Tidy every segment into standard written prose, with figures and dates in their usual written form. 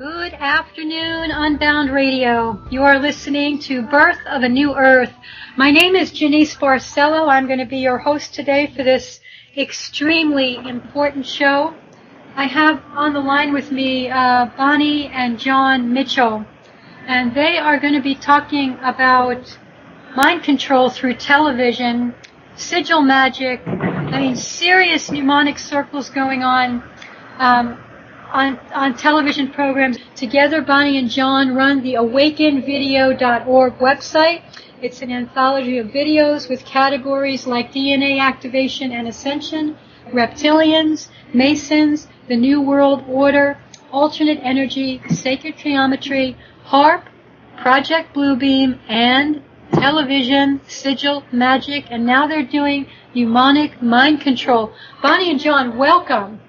Good afternoon, Unbound Radio. You are listening to Birth of a New Earth. My name is Janice Barcello. I'm going to be your host today for this extremely important show. I have on the line with me Bonnie and John Mitchell, and they are going to be talking about mind control through television, Sigil Magik, serious mnemonic circles going on television programs. Together, Bonnie and John run the awakenvideo.org website. It's an anthology of videos with categories like DNA activation and ascension, reptilians, Masons, the New World Order, alternate energy, sacred geometry, HARP, Project Bluebeam, and television, Sigil Magik, and now they're doing mnemonic mind control. Bonnie and John, welcome.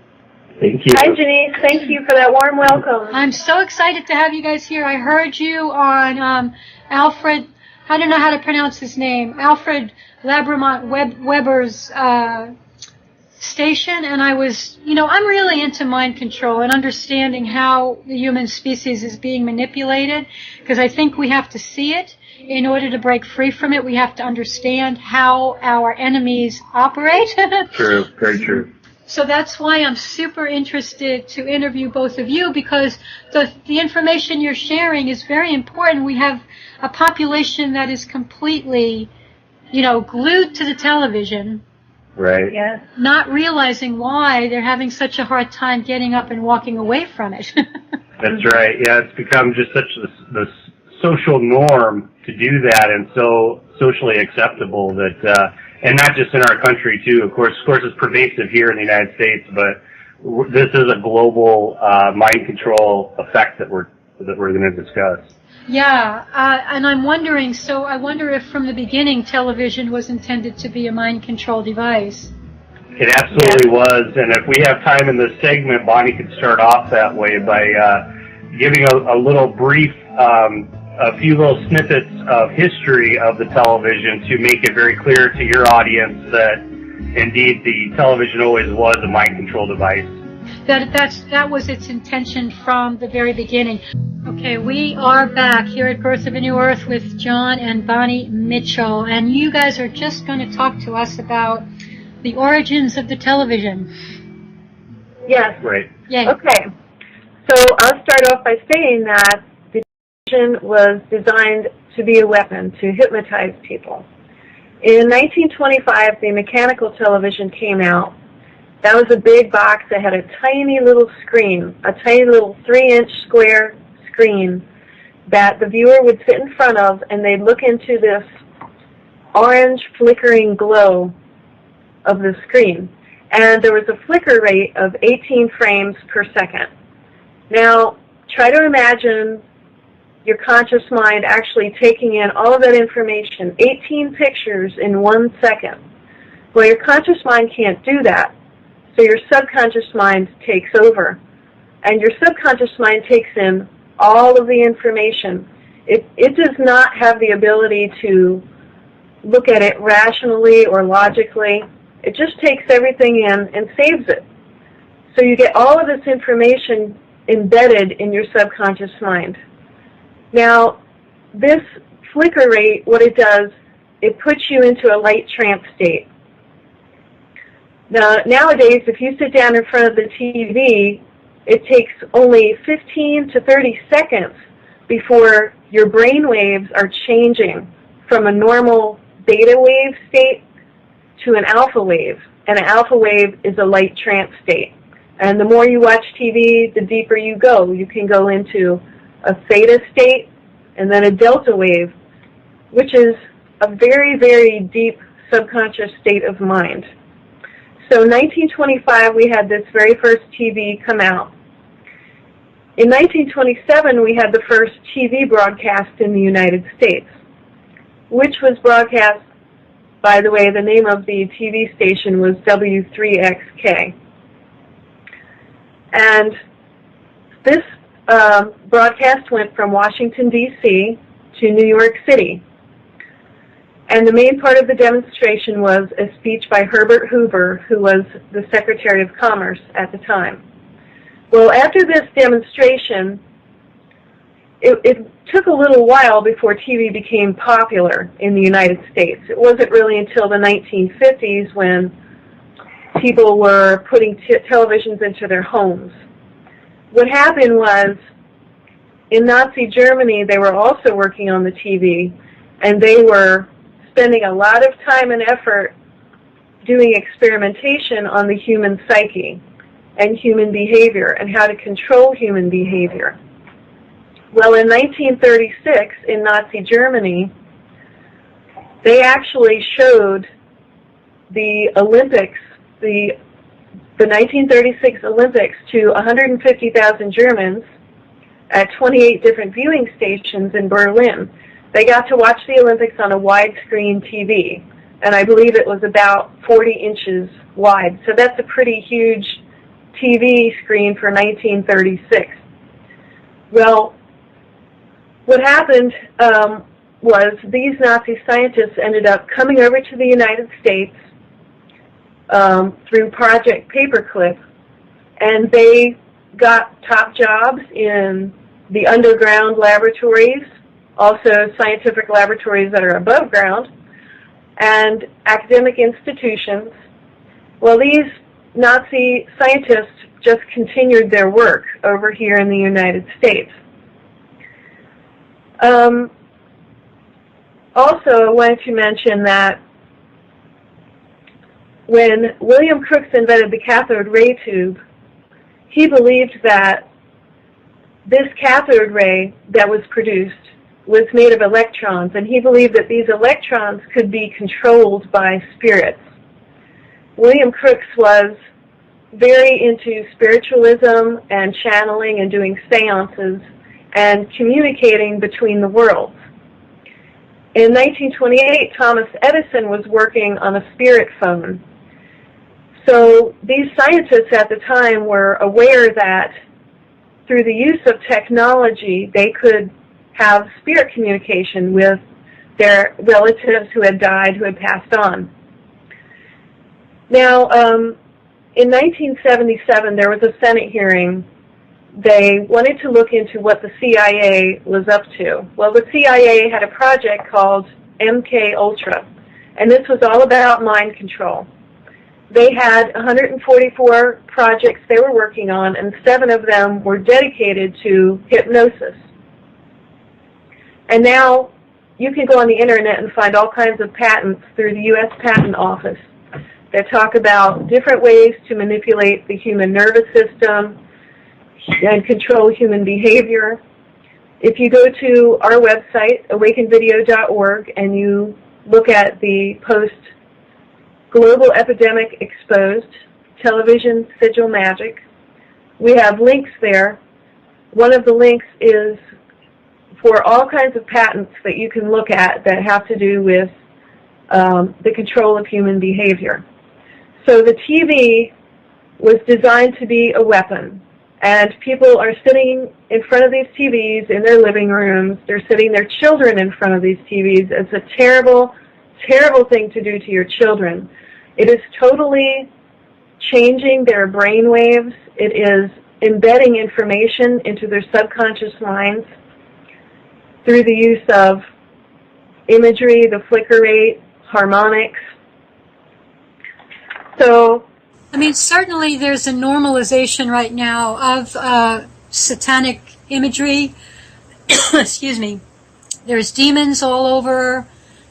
Thank you. Hi, Janice. Thank you for that warm welcome. I'm so excited to have you guys here. I heard you on Alfred, I don't know how to pronounce his name, Alfred Labramont Weber's station, and I was, I'm really into mind control and understanding how the human species is being manipulated, because I think we have to see it. In order to break free from it, we have to understand how our enemies operate. True, very true. So that's why I'm super interested to interview both of you, because the information you're sharing is very important. We have a population that is completely, glued to the television. Right. Yes. Not realizing why they're having such a hard time getting up and walking away from it. That's right. Yeah, it's become just such the social norm to do that, and so socially acceptable that, and not just in our country too. Of course, it's pervasive here in the United States, but this is a global mind control effect that we're going to discuss. Yeah, and I'm wondering. So I wonder if from the beginning television was intended to be a mind control device. It absolutely was, and if we have time in this segment, Bonnie could start off that way by giving a little brief. A few little snippets of history of the television to make it very clear to your audience that indeed the television always was a mind control device. That was its intention from the very beginning. Okay, we are back here at Birth of a New Earth with John and Bonnie Mitchell, and you guys are just going to talk to us about the origins of the television. Yes. Right. Yay. Okay. So I'll start off by saying that was designed to be a weapon to hypnotize people. In 1925, the mechanical television came out. That was a big box that had a tiny little screen, a tiny little 3-inch square screen that the viewer would sit in front of, and they'd look into this orange flickering glow of the screen. And there was a flicker rate of 18 frames per second. Now, try to imagine your conscious mind actually taking in all of that information, 18 pictures in 1 second. Well, your conscious mind can't do that, so your subconscious mind takes over. And your subconscious mind takes in all of the information. It does not have the ability to look at it rationally or logically. It just takes everything in and saves it. So you get all of this information embedded in your subconscious mind. Now, this flicker rate, what it does, it puts you into a light trance state. Now, nowadays, if you sit down in front of the TV, it takes only 15 to 30 seconds before your brain waves are changing from a normal beta wave state to an alpha wave. And an alpha wave is a light trance state. And the more you watch TV, the deeper you go. You can go into a theta state, and then a delta wave, which is a very, very deep subconscious state of mind. So in 1925, we had this very first TV come out. In 1927, we had the first TV broadcast in the United States, which was broadcast, by the way, the name of the TV station was W3XK. And this broadcast went from Washington, D.C. to New York City. And the main part of the demonstration was a speech by Herbert Hoover, who was the Secretary of Commerce at the time. Well, after this demonstration, it took a little while before TV became popular in the United States. It wasn't really until the 1950s when people were putting televisions into their homes. What happened was, in Nazi Germany, they were also working on the TV, and they were spending a lot of time and effort doing experimentation on the human psyche and human behavior and how to control human behavior. Well, in 1936, in Nazi Germany, they actually showed the Olympics, the 1936 Olympics, to 150,000 Germans at 28 different viewing stations in Berlin. They got to watch the Olympics on a widescreen TV, and I believe it was about 40 inches wide. So that's a pretty huge TV screen for 1936. Well, what happened was these Nazi scientists ended up coming over to the United States through Project Paperclip, and they got top jobs in the underground laboratories, also scientific laboratories that are above ground, and academic institutions. Well, these Nazi scientists just continued their work over here in the United States. Also, I wanted to mention that when William Crookes invented the cathode ray tube, he believed that this cathode ray that was produced was made of electrons, and he believed that these electrons could be controlled by spirits. William Crookes was very into spiritualism and channeling and doing seances and communicating between the worlds. In 1928, Thomas Edison was working on a spirit phone. So these scientists at the time were aware that through the use of technology, they could have spirit communication with their relatives who had died, who had passed on. Now, in 1977, there was a Senate hearing. They wanted to look into what the CIA was up to. Well, the CIA had a project called MK Ultra, and this was all about mind control. They had 144 projects they were working on, and 7 of them were dedicated to hypnosis. And now you can go on the internet and find all kinds of patents through the U.S. Patent Office that talk about different ways to manipulate the human nervous system and control human behavior. If you go to our website, awakenvideo.org, and you look at the post Global Epidemic Exposed, Television Sigil Magik, we have links there. One of the links is for all kinds of patents that you can look at that have to do with the control of human behavior. So the TV was designed to be a weapon, and people are sitting in front of these TVs in their living rooms. They're sitting their children in front of these TVs. It's a terrible, terrible thing to do to your children. It is totally changing their brain waves. It is embedding information into their subconscious minds through the use of imagery, the flicker rate, harmonics. So, I mean, certainly there's a normalization right now of satanic imagery. Excuse me. There's demons all over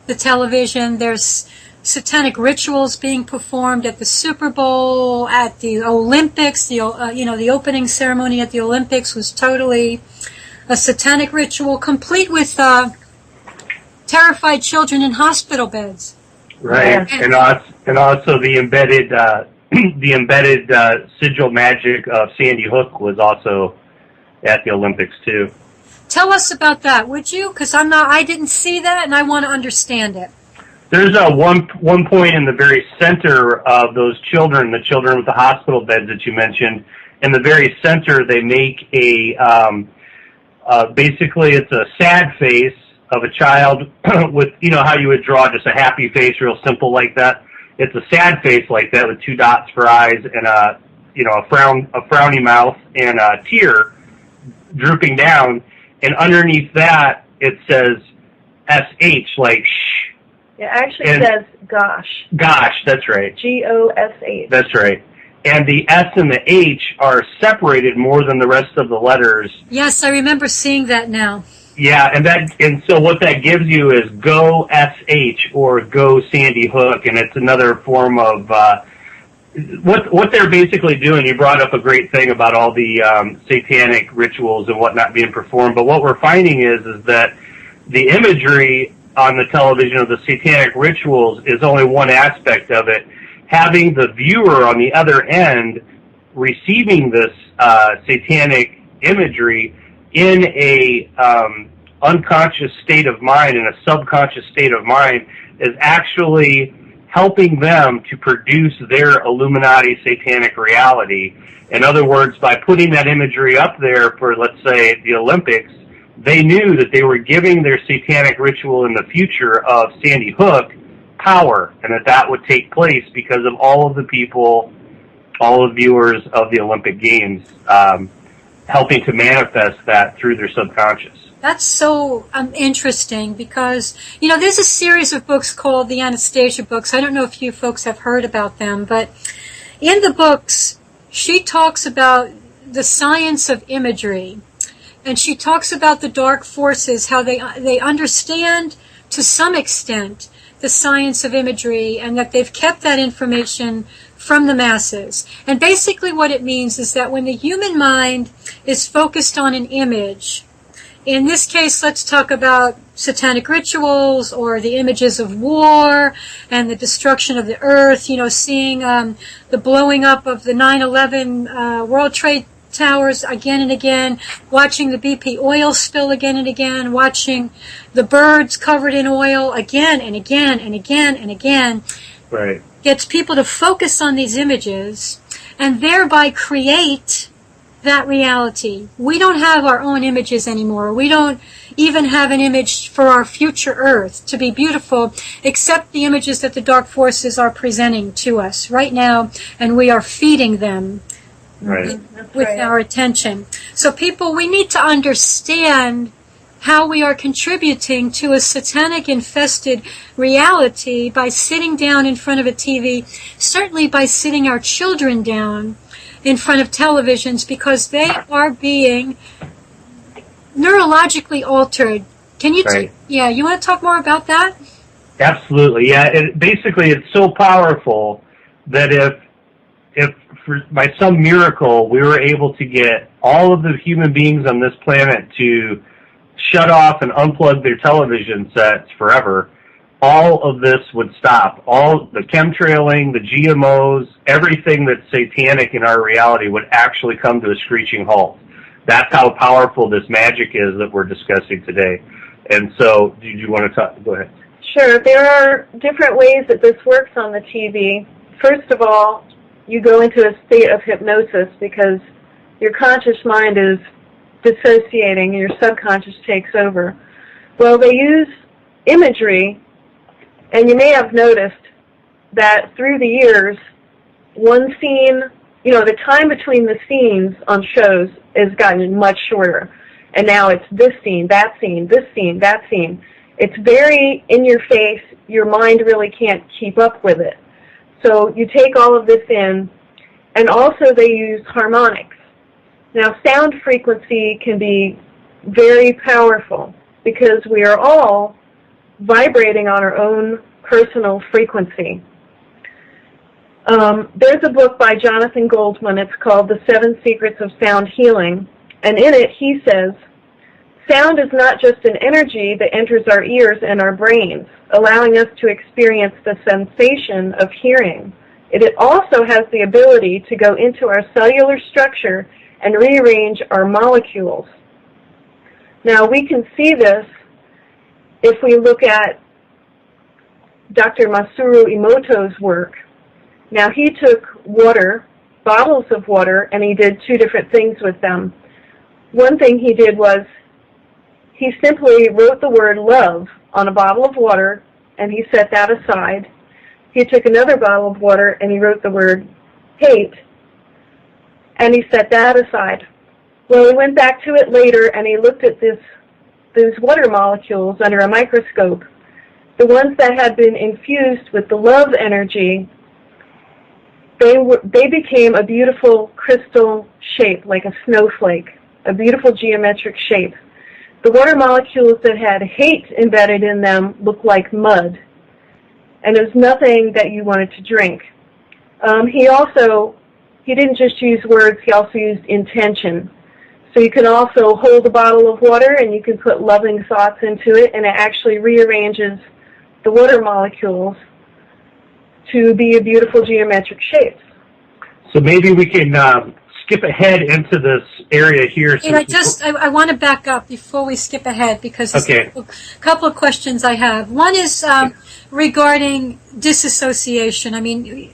the television. There's satanic rituals being performed at the Super Bowl, at the Olympics. The opening ceremony at the Olympics was totally a satanic ritual, complete with terrified children in hospital beds. Right, and also the embedded Sigil Magik of Sandy Hook was also at the Olympics too. Tell us about that, would you? Because I didn't see that, and I want to understand it. There's one point in the very center of those children, the children with the hospital beds that you mentioned. In the very center, they make basically it's a sad face of a child with, how you would draw just a happy face, real simple like that. It's a sad face like that with 2 dots for eyes and a frowny mouth and a tear drooping down. and underneath that it says SH, like shh. It actually says gosh. Gosh, that's right. G-O-S-H. That's right. And the S and the H are separated more than the rest of the letters. Yes, I remember seeing that now. Yeah, and so what that gives you is go SH or go Sandy Hook, and it's another form of what they're basically doing. You brought up a great thing about all the satanic rituals and whatnot being performed, but what we're finding is that the imagery on the television of the satanic rituals is only one aspect of it. Having the viewer on the other end receiving this satanic imagery in a unconscious state of mind, in a subconscious state of mind, is actually helping them to produce their Illuminati satanic reality. In other words, by putting that imagery up there for, let's say, the Olympics, they knew that they were giving their satanic ritual in the future of Sandy Hook power, and that would take place because of all of the people, all the viewers of the Olympic Games, helping to manifest that through their subconscious. That's so interesting because, you know, there's a series of books called the Anastasia books. I don't know if you folks have heard about them, but in the books, she talks about the science of imagery, and she talks about the dark forces, how they understand to some extent the science of imagery, and that they've kept that information from the masses. And basically what it means is that when the human mind is focused on an image, in this case, let's talk about satanic rituals or the images of war and the destruction of the earth, you know, seeing the blowing up of the 9/11 World Trade Towers again and again, watching the BP oil spill again and again, watching the birds covered in oil again and again and again and again. Right. Gets people to focus on these images and thereby create that reality. We don't have our own images anymore. We don't even have an image for our future Earth to be beautiful, except the images that the dark forces are presenting to us right now, and we are feeding them with our attention. So people, we need to understand how we are contributing to a satanic-infested reality by sitting down in front of a TV, certainly by sitting our children down in front of televisions, because they are being neurologically altered. Can you, yeah, you want to talk more about that? Absolutely, yeah. Basically, it's so powerful that if by some miracle we were able to get all of the human beings on this planet to shut off and unplug their television sets forever, all of this would stop. All the chemtrailing, the GMOs, everything that's satanic in our reality would actually come to a screeching halt. That's how powerful this magic is that we're discussing today. And so, do you want to talk? Go ahead. Sure. There are different ways that this works on the TV. First of all, you go into a state of hypnosis because your conscious mind is dissociating and your subconscious takes over. Well, they use imagery, and you may have noticed that through the years, one scene, you know, the time between the scenes on shows has gotten much shorter. And now it's this scene, that scene, this scene, that scene. It's very in your face. Your mind really can't keep up with it. So you take all of this in, and also they use harmonics. Now, sound frequency can be very powerful because we are all vibrating on our own personal frequency. There's a book by Jonathan Goldman. It's called The 7 Secrets of Sound Healing. And in it, he says, sound is not just an energy that enters our ears and our brains, allowing us to experience the sensation of hearing. It also has the ability to go into our cellular structure and rearrange our molecules. Now, we can see this if we look at Dr. Masaru Emoto's work. Now, he took water, bottles of water, and he did 2 different things with them. One thing he did was he simply wrote the word love on a bottle of water, and he set that aside. He took another bottle of water, and he wrote the word hate, and he set that aside. Well, he went back to it later, and he looked at these water molecules under a microscope. The ones that had been infused with the love energy, they became a beautiful crystal shape, like a snowflake, a beautiful geometric shape. The water molecules that had hate embedded in them looked like mud, and it was nothing that you wanted to drink. He didn't just use words, he also used intention. So you can also hold a bottle of water and you can put loving thoughts into it, and it actually rearranges the water molecules to be a beautiful geometric shape. So maybe we can skip ahead into this area here. And I want to back up before we skip ahead, because there's a couple of questions I have. One is regarding disassociation. I mean,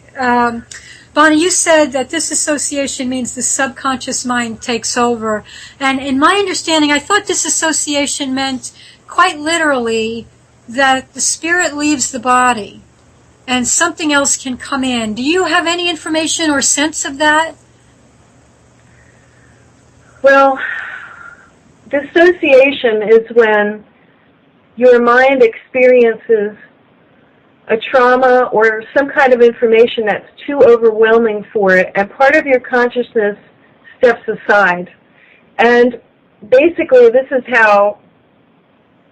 Bonnie, you said that disassociation means the subconscious mind takes over. And in my understanding, I thought disassociation meant quite literally that the spirit leaves the body and something else can come in. Do you have any information or sense of that? Well, dissociation is when your mind experiences a trauma or some kind of information that's too overwhelming for it, and part of your consciousness steps aside. And basically, this is how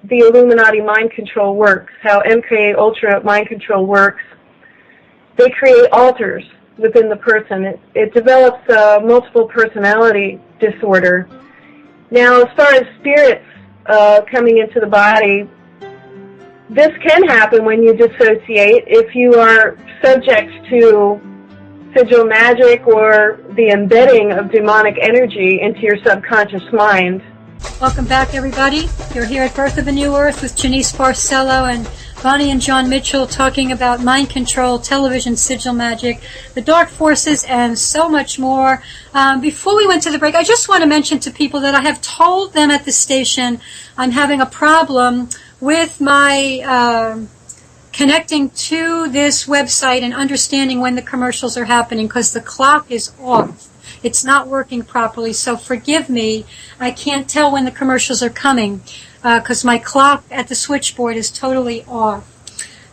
the Illuminati mind control works, how MK Ultra mind control works. They create alters within the person. It develops a multiple personality disorder. Now, as far as spirits coming into the body, this can happen when you dissociate if you are subject to Sigil Magik or the embedding of demonic energy into your subconscious mind. Welcome back, everybody. You're here at Birth of a New Earth with Janice Barcelo and Bonnie and John Mitchell talking about mind control, television, Sigil Magik, the dark forces, and so much more. Before we went to the break, I just want to mention to people that I have told them at the station I'm having a problem with my connecting to this website and understanding when the commercials are happening, because the clock is off. It's not working properly, so forgive me. I can't tell when the commercials are coming because my clock at the switchboard is totally off.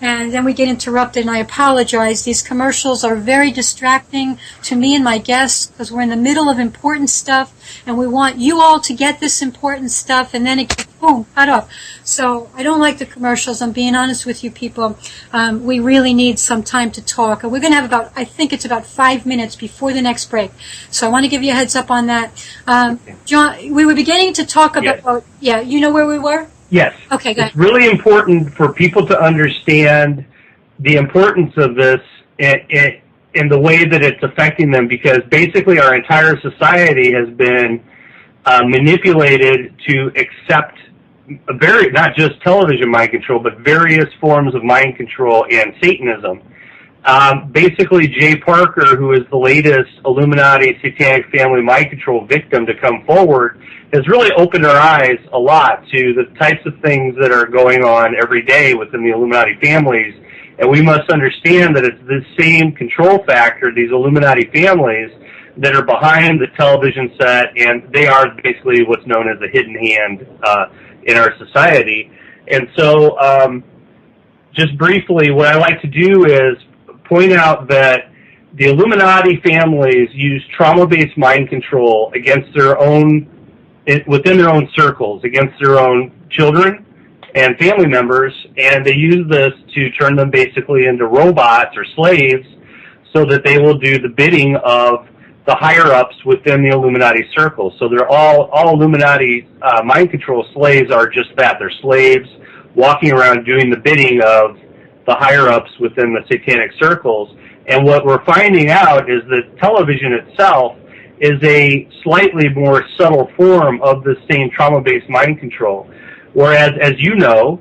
And then we get interrupted, and I apologize. These commercials are very distracting to me and my guests because we're in the middle of important stuff, and we want you all to get this important stuff, and then it gets, boom, cut off. So I don't like the commercials. I'm being honest with you people. We really need some time to talk. And we're going to have I think it's about 5 minutes before the next break. So I want to give you a heads up on that. John, we were beginning to talk about, you know where we were? Yes. Okay, good. It's really important for people to understand the importance of this in the way that it's affecting them, because basically our entire society has been manipulated to accept not just television mind control, but various forms of mind control and Satanism. Basically, Jay Parker, who is the latest Illuminati satanic family mind control victim to come forward, has really opened our eyes a lot to the types of things that are going on every day within the Illuminati families. And we must understand that it's this same control factor, these Illuminati families, that are behind the television set, and they are basically what's known as a hidden hand in our society. And so, just briefly, what I like to do is point out that the Illuminati families use trauma-based mind control against their own, within their own circles, against their own children and family members, and they use this to turn them basically into robots or slaves so that they will do the bidding of the higher-ups within the Illuminati circles. So they're all Illuminati mind control slaves are just that. They're slaves walking around doing the bidding of the higher-ups within the satanic circles. And what we're finding out is that television itself is a slightly more subtle form of the same trauma-based mind control. Whereas, as you know,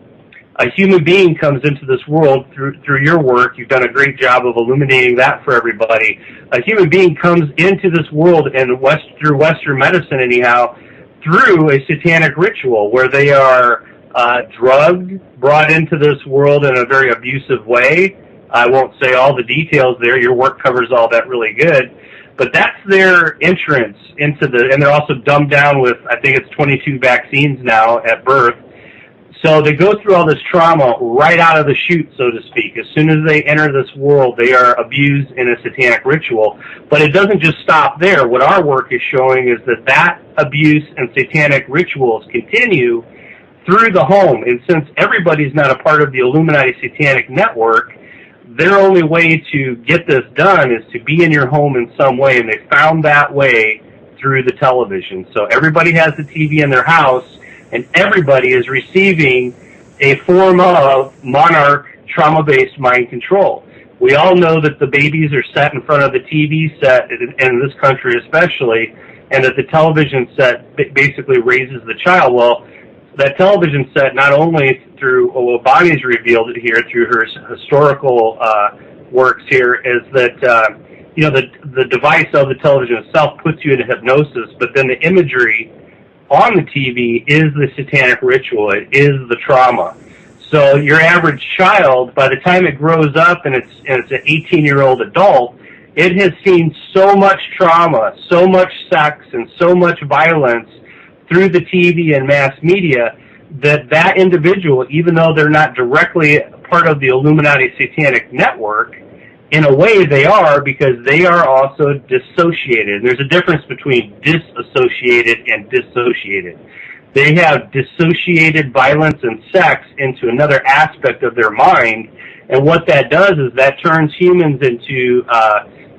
a human being comes into this world through your work. You've done a great job of illuminating that for everybody. A human being comes into this world through Western medicine, anyhow, through a satanic ritual where they are drugged, brought into this world in a very abusive way. I won't say all the details there. Your work covers all that really good. But that's their entrance into and they're also dumbed down with, I think it's 22 vaccines now at birth. So they go through all this trauma right out of the chute, so to speak. As soon as they enter this world, they are abused in a satanic ritual. But it doesn't just stop there. What our work is showing is that abuse and satanic rituals continue through the home. And since everybody's not a part of the Illuminati satanic network, their only way to get this done is to be in your home in some way. And they found that way through the television. So everybody has the TV in their house, and everybody is receiving a form of monarch trauma-based mind control. We all know that the babies are set in front of the TV set, in this country especially, and that the television set basically raises the child. Well, that television set, not only through what Bonnie's revealed it here, through her historical works here, is that the device of the television itself puts you into hypnosis, but then the imagery on the TV is the satanic ritual. It is the trauma. So your average child, by the time it grows up and it's an 18-year-old adult, it has seen so much trauma, so much sex, and so much violence through the TV and mass media that individual, even though they're not directly part of the Illuminati satanic network, in a way they are, because they are also dissociated. There's a difference between disassociated and dissociated. They have dissociated violence and sex into another aspect of their mind, and what that does is that turns humans into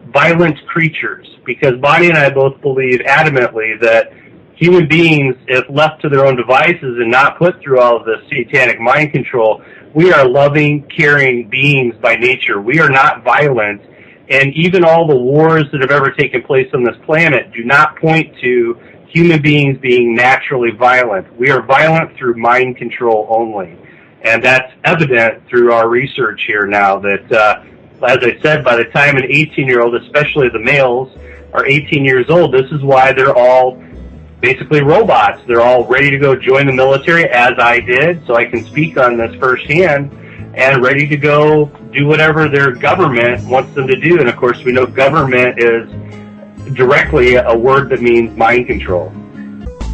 violent creatures, because Bonnie and I both believe adamantly that human beings, if left to their own devices and not put through all of this satanic mind control, we are loving, caring beings by nature. We are not violent, and even all the wars that have ever taken place on this planet do not point to human beings being naturally violent. We are violent through mind control only, and that's evident through our research here now that, as I said, by the time an 18-year-old, especially the males, are 18 years old, this is why they're all basically robots. They're all ready to go join the military, as I did, so I can speak on this firsthand, and ready to go do whatever their government wants them to do. And of course, we know government is directly a word that means mind control.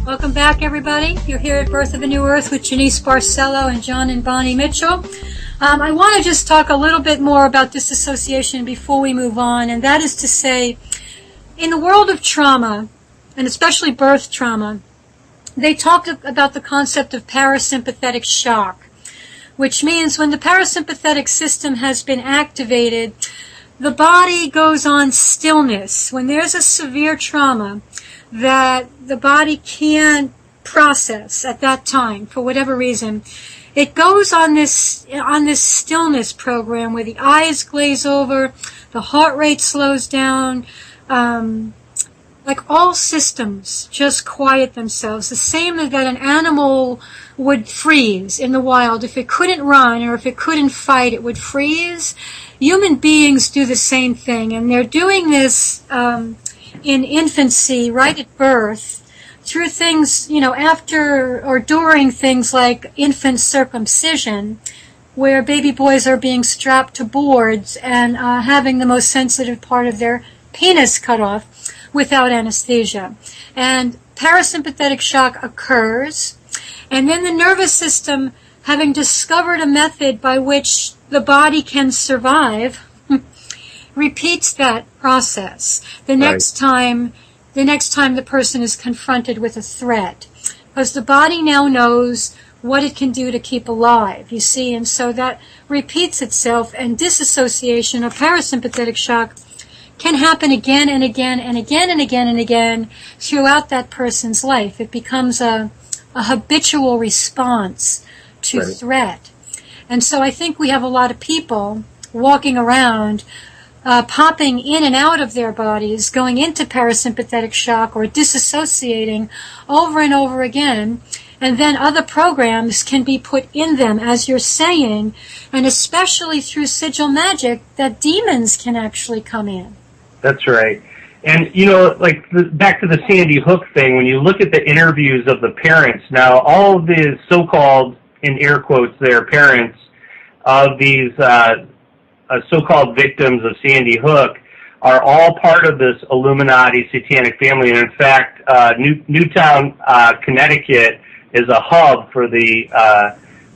Welcome back, everybody. You're here at Birth of a New Earth with Janice Barcelo and John and Bonnie Mitchell. I want to just talk a little bit more about disassociation before we move on, and that is to say, in the world of trauma, and especially birth trauma, they talk about the concept of parasympathetic shock, which means when the parasympathetic system has been activated, the body goes on stillness. When there's a severe trauma that the body can't process at that time, for whatever reason, it goes on this stillness program where the eyes glaze over, the heart rate slows down, like all systems just quiet themselves. The same that an animal would freeze in the wild. If it couldn't run or if it couldn't fight, it would freeze. Human beings do the same thing, and they're doing this in infancy, right at birth, through things, after or during things like infant circumcision, where baby boys are being strapped to boards and having the most sensitive part of their penis cut off without anesthesia. And parasympathetic shock occurs, and then the nervous system, having discovered a method by which the body can survive, repeats that process the next time the person is confronted with a threat, because the body now knows what it can do to keep alive, you see, and so that repeats itself, and disassociation or parasympathetic shock can happen again and again and again and again and again throughout that person's life. It becomes a habitual response to threat. And so I think we have a lot of people walking around, popping in and out of their bodies, going into parasympathetic shock or disassociating over and over again, and then other programs can be put in them, as you're saying, and especially through Sigil Magik, that demons can actually come in. That's right. And, back to the Sandy Hook thing, when you look at the interviews of the parents, now all of the so-called, in air quotes there, parents of these so-called victims of Sandy Hook are all part of this Illuminati satanic family. And in fact, Newtown, Connecticut is a hub for the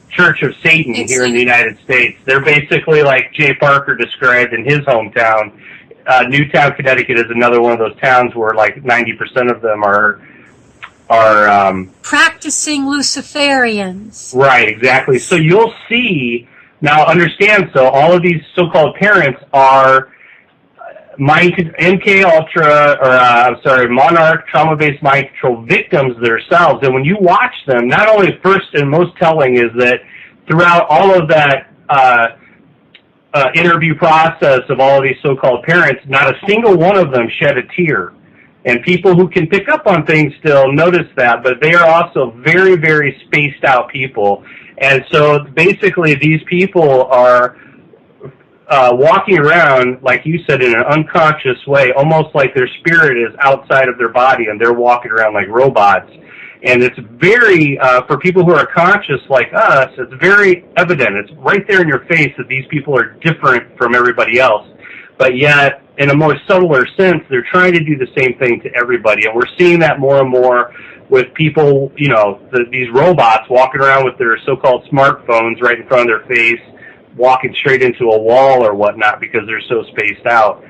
Church of Satan here in the United States. They're basically like Jay Parker described in his hometown. Newtown, Connecticut is another one of those towns where like 90% of them are practicing Luciferians. Right, exactly. So you'll see, now understand, so all of these so-called parents are MK Ultra, Monarch trauma-based mind control victims themselves. And when you watch them, not only first and most telling is that throughout all of that interview process of all of these so-called parents, not a single one of them shed a tear. And people who can pick up on things still notice that, but they are also very, very spaced out people. And so basically these people are walking around, like you said, in an unconscious way, almost like their spirit is outside of their body and they're walking around like robots. And it's very, for people who are conscious like us, it's very evident. It's right there in your face that these people are different from everybody else. But yet, in a more subtler sense, they're trying to do the same thing to everybody. And we're seeing that more and more with people, you know, these robots walking around with their so-called smartphones right in front of their face, walking straight into a wall or whatnot because they're so spaced out.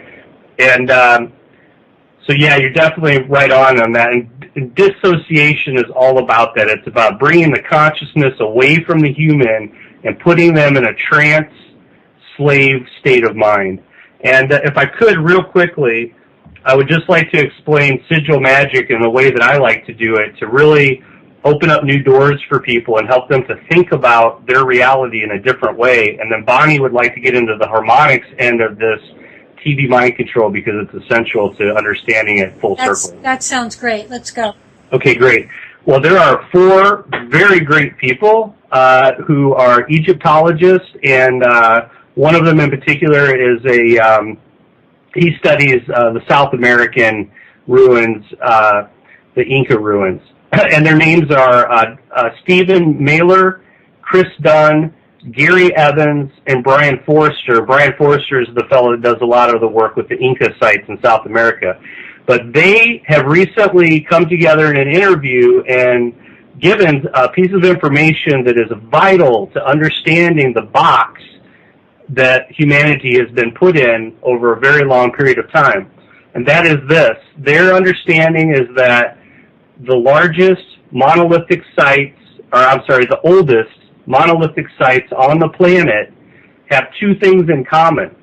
And so, yeah, you're definitely right on that. And dissociation is all about that. It's about bringing the consciousness away from the human and putting them in a trance-slave state of mind. And if I could, real quickly, I would just like to explain Sigil Magik in the way that I like to do it, to really open up new doors for people and help them to think about their reality in a different way. And then Bonnie would like to get into the harmonics end of this TV mind control because it's essential to understanding it full circle. That sounds great. Let's go. Okay, great. Well, there are 4 very great people who are Egyptologists, and one of them in particular is he studies the South American ruins, the Inca ruins. And their names are Stephen Mailer, Chris Dunn, Gary Evans, and Brian Forrester. Brian Forrester is the fellow that does a lot of the work with the Inca sites in South America. But they have recently come together in an interview and given a piece of information that is vital to understanding the box that humanity has been put in over a very long period of time. And that is this. Their understanding is that the largest monolithic sites, the oldest monolithic sites on the planet have 2 things in common.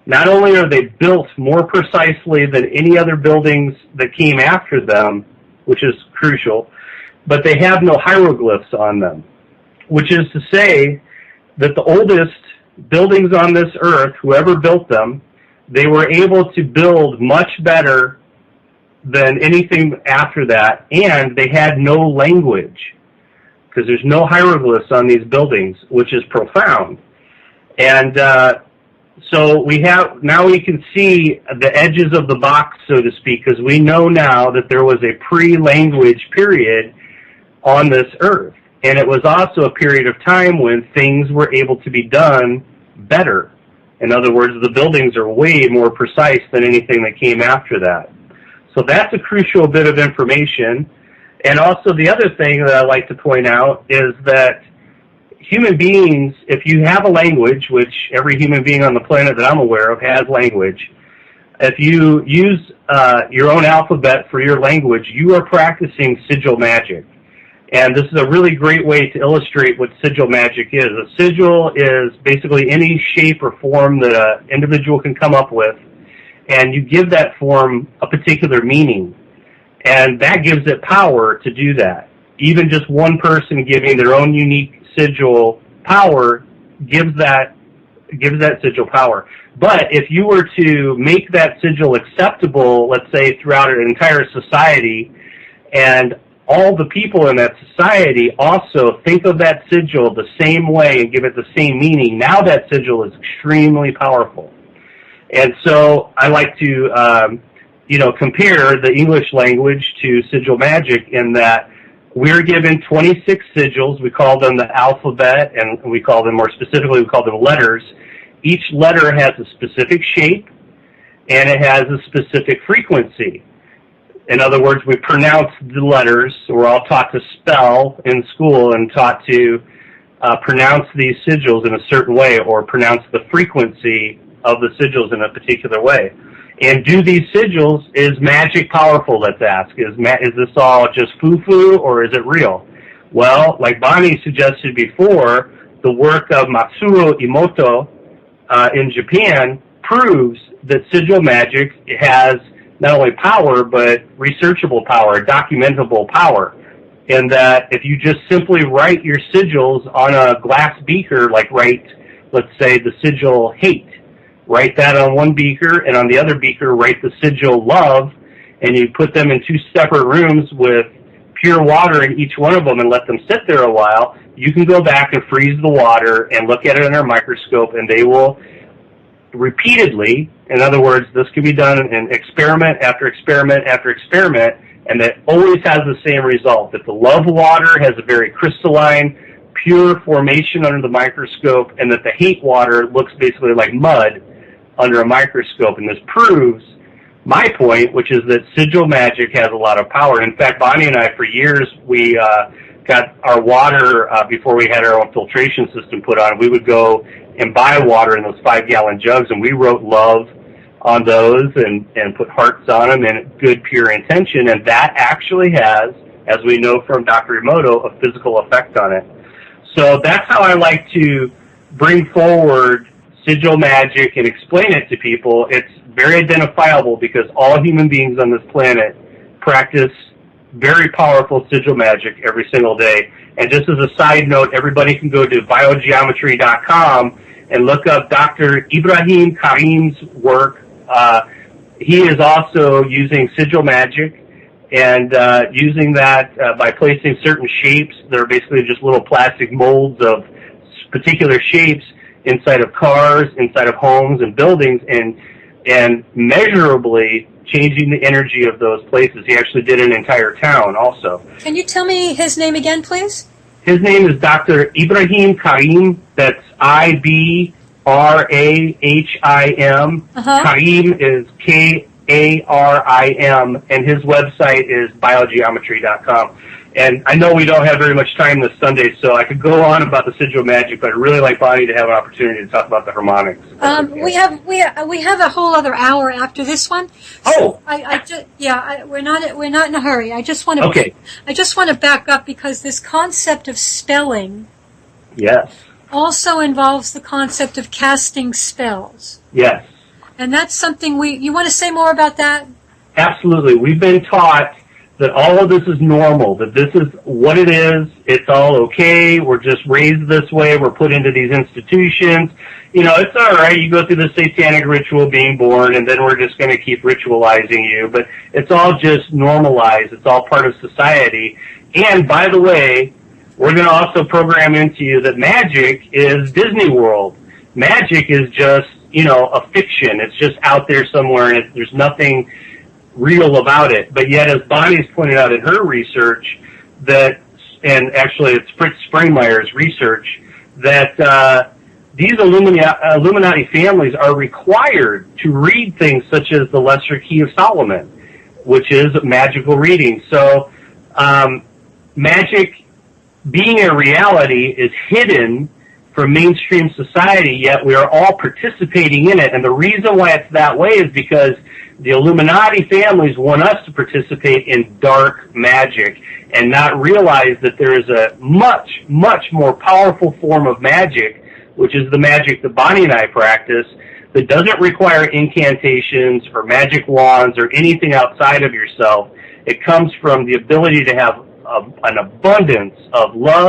Not only are they built more precisely than any other buildings that came after them, which is crucial, but they have no hieroglyphs on them, which is to say that the oldest buildings on this earth, whoever built them, they were able to build much better than anything after that, and they had no language because there's no hieroglyphs on these buildings, which is profound. And so we can see the edges of the box, so to speak, because we know now that there was a pre-language period on this earth. And it was also a period of time when things were able to be done better. In other words, the buildings are way more precise than anything that came after that. So that's a crucial bit of information. And also the other thing that I like to point out is that human beings, if you have a language, which every human being on the planet that I'm aware of has language, if you use your own alphabet for your language, you are practicing Sigil Magik. And this is a really great way to illustrate what Sigil Magik is. A sigil is basically any shape or form that an individual can come up with, and you give that form a particular meaning. And that gives it power to do that. Even just one person giving their own unique sigil power gives that sigil power. But if you were to make that sigil acceptable, let's say throughout an entire society, and all the people in that society also think of that sigil the same way and give it the same meaning, now that sigil is extremely powerful. And so I like to, compare the English language to Sigil Magik in that we're given 26 sigils. We call them the alphabet, and we call them, more specifically, we call them letters. Each letter has a specific shape, and it has a specific frequency. In other words, we pronounce the letters. We're all taught to spell in school and taught to pronounce these sigils in a certain way, or pronounce the frequency of the sigils in a particular way. And do these sigils, is magic powerful, let's ask? Is this all just foo-foo, or is it real? Well, like Bonnie suggested before, the work of Matsuro Emoto in Japan proves that sigil magic has not only power, but researchable power, documentable power. And that if you just simply write your sigils on a glass beaker, like write, let's say, the sigil hate, write that on one beaker, and on the other beaker write the sigil love, and you put them in two separate rooms with pure water in each one of them and let them sit there a while, you can go back and freeze the water and look at it under a microscope, and they will repeatedly, in other words, this can be done in experiment after experiment after experiment, and that always has the same result, that the love water has a very crystalline, pure formation under the microscope, and that the hate water looks basically like mud under a microscope. And this proves my point, which is that sigil magic has a lot of power. In fact, Bonnie and I, for years, we got our water, before we had our own filtration system put on, we would go and buy water in those 5-gallon jugs, and we wrote love on those and put hearts on them and good, pure intention, and that actually has, as we know from Dr. Emoto, a physical effect on it. So that's how I like to bring forward sigil magic and explain it to people. It's very identifiable because all human beings on this planet practice very powerful sigil magic every single day. And just as a side note, everybody can go to biogeometry.com and look up Dr. Ibrahim Karim's work. He is also using sigil magic and using that by placing certain shapes. They're basically just little plastic molds of particular shapes inside of cars, inside of homes and buildings, and measurably changing the energy of those places. He actually did an entire town also. Can you tell me his name again, please? His name is Dr. Ibrahim Karim. That's Ibrahim. Karim is Karim, and his website is biogeometry.com. And I know we don't have very much time this Sunday, so I could go on about the sigil magic, but I'd really like Bonnie to have an opportunity to talk about the harmonics. Okay. We have a whole other hour after this one. So we're not in a hurry. I just want to back up because this concept of spelling, yes, also involves the concept of casting spells. Yes. And that's something you want to say more about that? Absolutely. We've been taught that all of this is normal, that this is what it is, it's all okay, we're just raised this way, we're put into these institutions. You know, it's all right, you go through the satanic ritual being born, and then we're just going to keep ritualizing you, but it's all just normalized, it's all part of society. And by the way, we're going to also program into you that magic is Disney World. Magic is just, a fiction. It's just out there somewhere, and there's nothing real about it. But yet, as Bonnie's pointed out in her research, and actually it's Fritz Springmeier's research, that these Illuminati families are required to read things such as the Lesser Key of Solomon, which is magical reading. So magic, being a reality, is hidden from mainstream society, yet we are all participating in it. And the reason why it's that way is because the Illuminati families want us to participate in dark magic and not realize that there is a much, much more powerful form of magic, which is the magic that Bonnie and I practice, that doesn't require incantations or magic wands or anything outside of yourself. It comes from the ability to have an abundance of love,